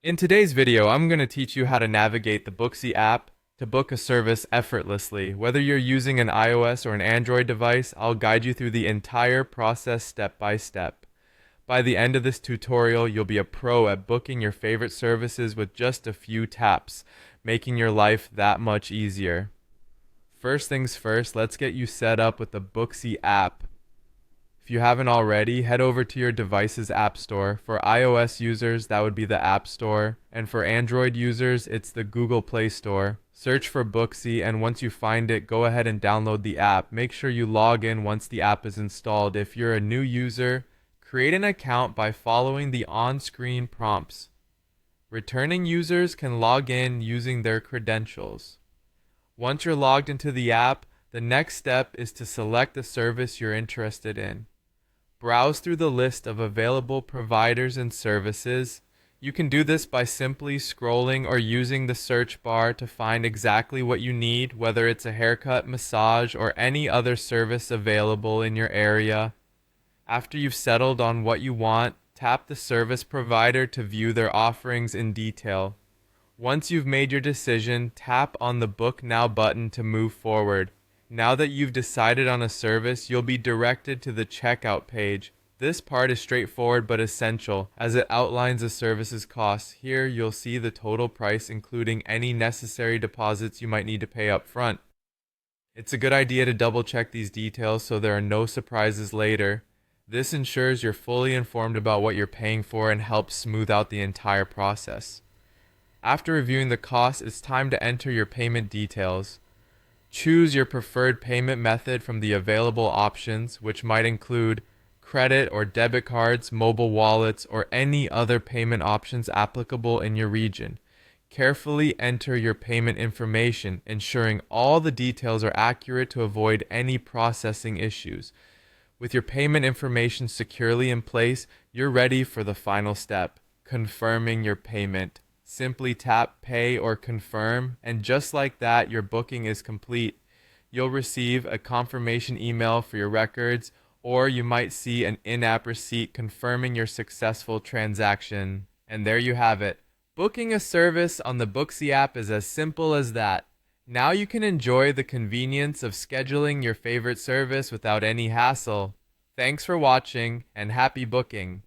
In today's video, I'm going to teach you how to navigate the Booksy app to book a service effortlessly. Whether you're using an iOS or an Android device, I'll guide you through the entire process step by step. By the end of this tutorial, you'll be a pro at booking your favorite services with just a few taps, making your life that much easier. First things first, let's get you set up with the Booksy app. If you haven't already, head over to your device's App Store. For iOS users, that would be the App Store, and for Android users, it's the Google Play Store. Search for Booksy, and once you find it, go ahead and download the app. Make sure you log in once the app is installed. If you're a new user, create an account by following the on-screen prompts. Returning users can log in using their credentials. Once you're logged into the app, the next step is to select the service you're interested in. Browse through the list of available providers and services. You can do this by simply scrolling or using the search bar to find exactly what you need, whether it's a haircut, massage, or any other service available in your area. After you've settled on what you want, tap the service provider to view their offerings in detail. Once you've made your decision, tap on the Book Now button to move forward. Now that you've decided on a service, you'll be directed to the checkout page. This part is straightforward but essential, as it outlines the service's costs. Here, you'll see the total price, including any necessary deposits you might need to pay up front. It's a good idea to double check these details so there are no surprises later. This ensures you're fully informed about what you're paying for and helps smooth out the entire process. After reviewing the costs, it's time to enter your payment details. Choose your preferred payment method from the available options, which might include credit or debit cards, mobile wallets, or any other payment options applicable in your region. Carefully enter your payment information, ensuring all the details are accurate to avoid any processing issues. With your payment information securely in place, you're ready for the final step, confirming your payment. Simply tap Pay or Confirm, and just like that, your booking is complete. You'll receive a confirmation email for your records, or you might see an in-app receipt confirming your successful transaction. And there you have it. Booking a service on the Booksy app is as simple as that. Now you can enjoy the convenience of scheduling your favorite service without any hassle. Thanks for watching, and happy booking!